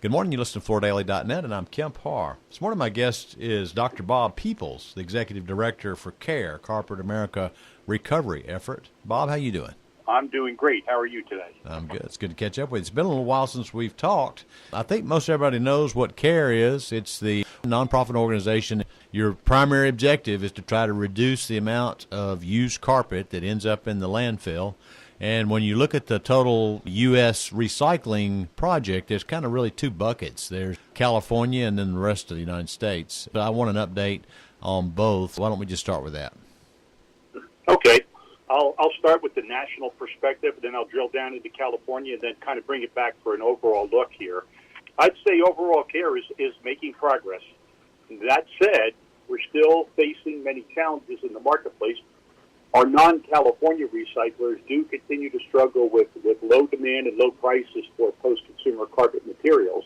Good morning. You listen to FloorDaily.net, and I'm Kemp Harr. This morning, my guest is Dr. Bob Peoples, the Executive Director for CARE, Corporate America Recovery Effort. Bob, how you doing? I'm doing great. How are you today? I'm good. It's good to catch up with you. It's been a little while since we've talked. I think most everybody knows what CARE is. It's the nonprofit organization. Your primary objective is to try to reduce the amount of used carpet that ends up in the landfill. And when you look at the total U.S. recycling project, there's kind of really two buckets. There's California and then the rest of the United States. But I want an update on both. Why don't we just start with that? Okay. I'll start with the national perspective, and then I'll drill down into California and then kind of bring it back for an overall look here. I'd say overall CARE is making progress. That said, we're still facing many challenges in the marketplace. Our non-California recyclers do continue to struggle with low demand and low prices for post-consumer carpet materials.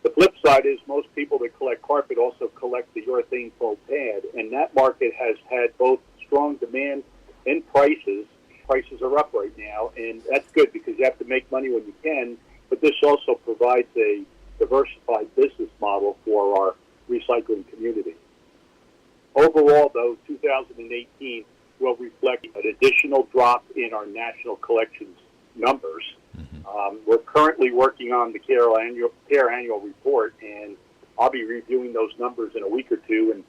The flip side is most people that collect carpet also collect the urethane foam pad, and that market has had both strong demand and prices. Prices are up right now, and that's good because you have to make money when you can, but this also provides a diversified business model for our recycling community. Overall, though, 2018 will reflect an additional drop in our national collections numbers. We're currently working on the CARE annual report, and I'll be reviewing those numbers in a week or two, and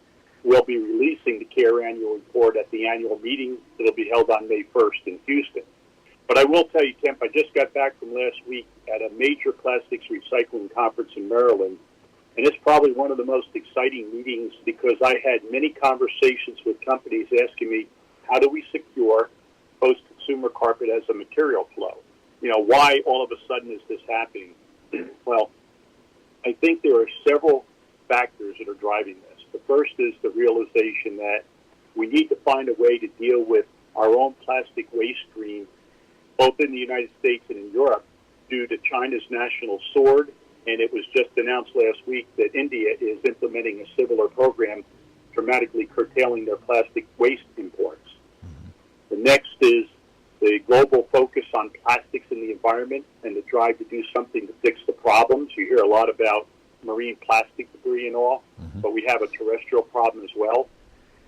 we'll be releasing the CARE annual report at the annual meeting that'll be held on May 1st in Houston. But I will tell you, Kemp, I just got back from last week at a major plastics recycling conference in Maryland, and it's probably one of the most exciting meetings because I had many conversations with companies asking me, how do we secure post-consumer carpet as a material flow? You know, why all of a sudden is this happening? Well, I think there are several factors that are driving this. The first is the realization that we need to find a way to deal with our own plastic waste stream, both in the United States and in Europe, due to China's national sword. And it was just announced last week that India is implementing a similar program, dramatically curtailing their plastic waste imports. The next is the global focus on plastics in the environment and the drive to do something to fix the problems. You hear a lot about marine plastic debris and all, but we have a terrestrial problem as well.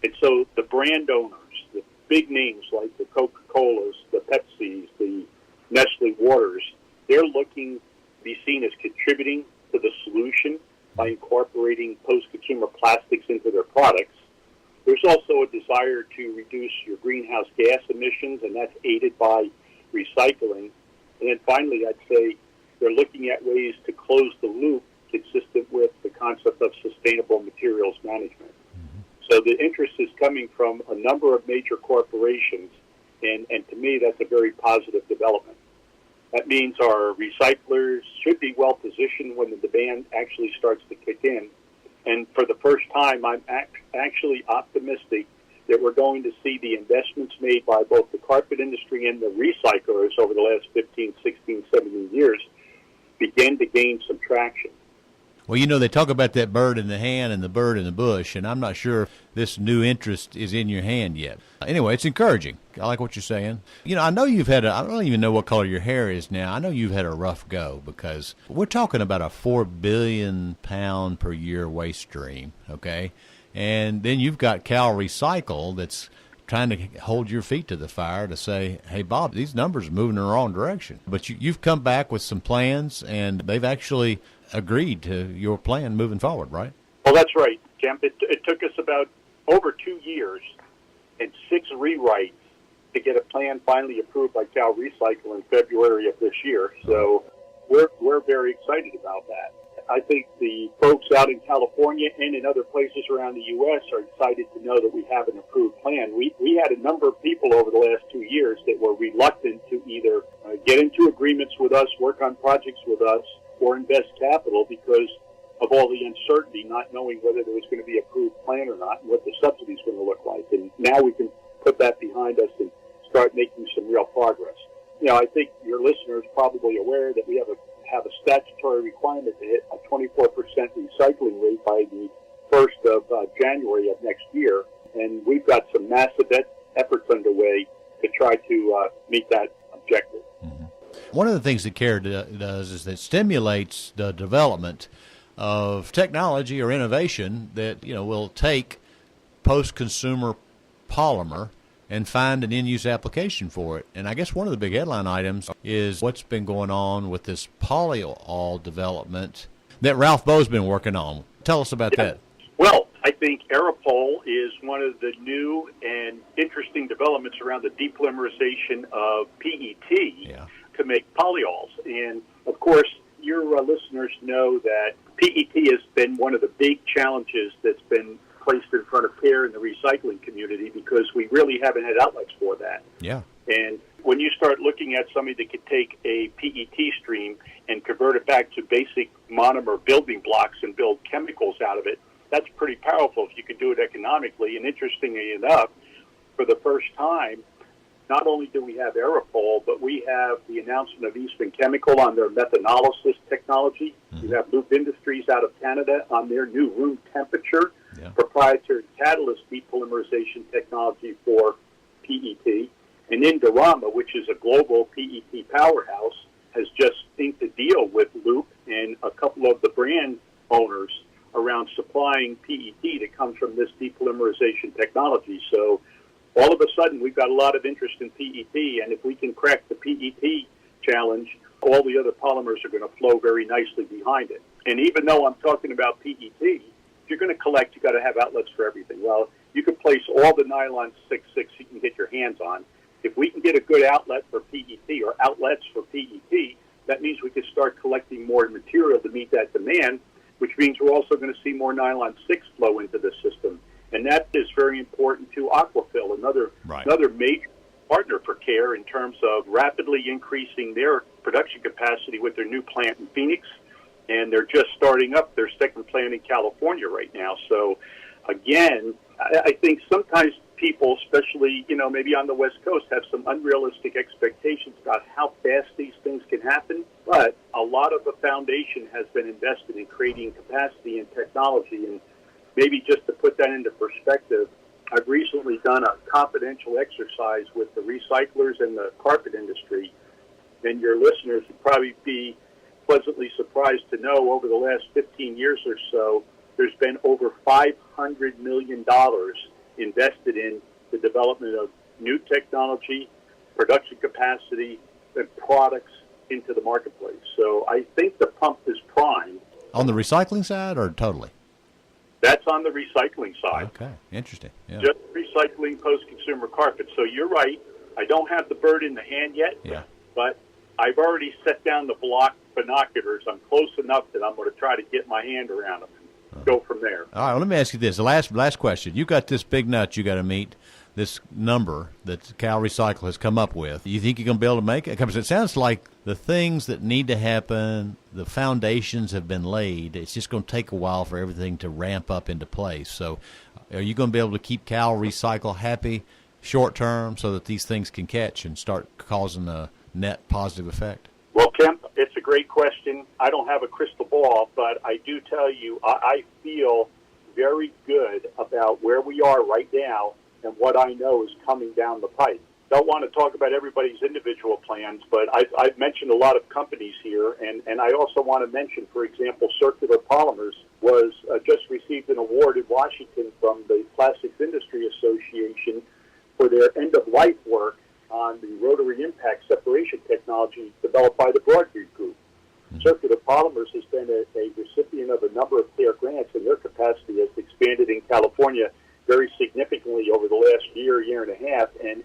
And so the brand owners, the big names like the Coca-Colas, the Pepsis, the Nestle Waters, they're looking to be seen as contributing to the solution by incorporating post-consumer plastics into their products. There's also a desire to reduce your greenhouse gas emissions, and that's aided by recycling. And then finally, I'd say they're looking at ways to close the loop consistent with the concept of sustainable materials management. So the interest is coming from a number of major corporations, and to me, that's a very positive development. That means our recyclers should be well positioned when the demand actually starts to kick in. And for the first time, I'm actually optimistic that we're going to see the investments made by both the carpet industry and the recyclers over the last 15, 16, 17 years begin to gain some traction. Well, you know, they talk about that bird in the hand and the bird in the bush, and I'm not sure if this new interest is in your hand yet. Anyway, it's encouraging. I like what you're saying. You know, I know you've had I don't even know what color your hair is now. I know you've had a rough go because we're talking about a 4 billion pound per year waste stream, okay? And then you've got Cal Recycle that's trying to hold your feet to the fire to say, hey, Bob, these numbers are moving in the wrong direction. But you've come back with some plans, and they've actually agreed to your plan moving forward, right? Well, that's right, Kemp. It took us about over 2 years and 6 rewrites to get a plan finally approved by Cal Recycle in February of this year. So we're very excited about that. I think the folks out in California and in other places around the U.S. are excited to know that we have an approved plan. We had a number of people over the last 2 years that were reluctant to either get into agreements with us, work on projects with us, or invest capital because of all the uncertainty, not knowing whether there was going to be an approved plan or not and what the subsidy is going to look like. And now we can put that behind us and start making some real progress. You know, I think your listeners are probably aware that we have a statutory requirement to hit a 24% recycling rate by the 1st of January of next year. And we've got some massive efforts underway to try to meet that objective. One one of the things that CARE does is that stimulates the development of technology or innovation that, will take post-consumer polymer and find an end-use application for it. And I guess one of the big headline items is what's been going on with this polyol development that Ralph Bowe's been working on. Tell us about that. Well, I think Aeropol is one of the new and interesting developments around the depolymerization of PET to make polyols. And, of course, your listeners know that PET has been one of the big challenges that's been placed in front of CARE in the recycling community because we really haven't had outlets for that. Yeah. And when you start looking at somebody that could take a PET stream and convert it back to basic monomer building blocks and build chemicals out of it, that's pretty powerful if you can do it economically. And interestingly enough, for the first time, not only do we have Aeropol, but we have the announcement of Eastman Chemical on their methanolysis technology. Mm-hmm. You have Loop Industries out of Canada on their new room temperature proprietary catalyst depolymerization technology for PET. And Indorama, which is a global PET powerhouse, has just inked a deal with Loop and a couple of the brand owners around supplying PET that comes from this depolymerization technology. So all of a sudden, we've got a lot of interest in PET, and if we can crack the PET challenge, all the other polymers are going to flow very nicely behind it. And even though I'm talking about PET, if you're going to collect, you've got to have outlets for everything. Well, you can place all the nylon 6.6 you can get your hands on. If we can get a good outlet for PET or outlets for PET, that means we can start collecting more material to meet that demand, which means we're also going to see more nylon 6 flow into the system. And that is very important to Aquafil, another major partner for CARE in terms of rapidly increasing their production capacity with their new plant in Phoenix. And they're just starting up their second plant in California right now. So, again, I think sometimes people, especially, maybe on the West Coast, have some unrealistic expectations about how fast these things can happen. But a lot of the foundation has been invested in creating capacity and technology. And maybe just to put that into perspective, I've recently done a confidential exercise with the recyclers and the carpet industry. And your listeners would probably be pleasantly surprised to know over the last 15 years or so, there's been over $500 million invested in the development of new technology, production capacity, and products into the marketplace. So I think the pump is primed. On the recycling side or totally? That's on the recycling side. Okay, interesting. Yeah. Just recycling post-consumer carpet. So you're right. I don't have the bird in the hand yet, but I've already set down the binoculars. I'm close enough that I'm going to try to get my hand around them and go from there. All right, well, let me ask you this. The last question. You got this big nut you got to meet, this number that Cal Recycle has come up with. You think you're going to be able to make it? Because it sounds like the things that need to happen, the foundations have been laid. It's just going to take a while for everything to ramp up into place. So are you going to be able to keep Cal Recycle happy short term so that these things can catch and start causing a net positive effect? Well, Kemp, it's a great question. I don't have a crystal ball, but I do tell you I feel very good about where we are right now and what I know is coming down the pipe. Don't want to talk about everybody's individual plans, but I've mentioned a lot of companies here, and I also want to mention, for example, Circular Polymers was just received an award in Washington from the Plastics Industry Association for their end-of-life work on the rotary impact separation technology developed by the Broadview Group. Mm-hmm. Circular Polymers has been a recipient of a number of CARE grants, and their capacity has expanded in California very significantly over the last year and a half, and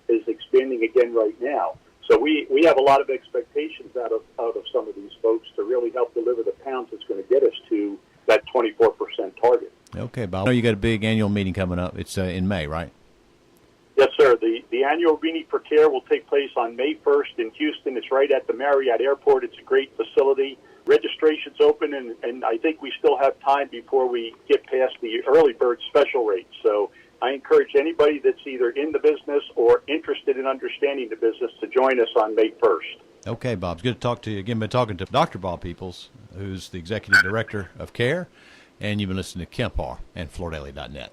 is expanding again right now. So we have a lot of expectations out of some of these folks to really help deliver the pounds that's going to get us to that 24% target. Okay, Bob. I know you got a big annual meeting coming up. It's in May, right? Yes, sir. The annual Meeting for CARE will take place on May 1st in Houston. It's right at the Marriott Airport. It's a great facility. Registration's open, and I think we still have time before we get past the early bird special rate. So I encourage anybody that's either in the business or interested in understanding the business to join us on May 1st. Okay, Bob. It's good to talk to you. Again, been talking to Dr. Bob Peoples, who's the Executive Director of CARE, and you've been listening to Kemp Harr and FloorDaily.net.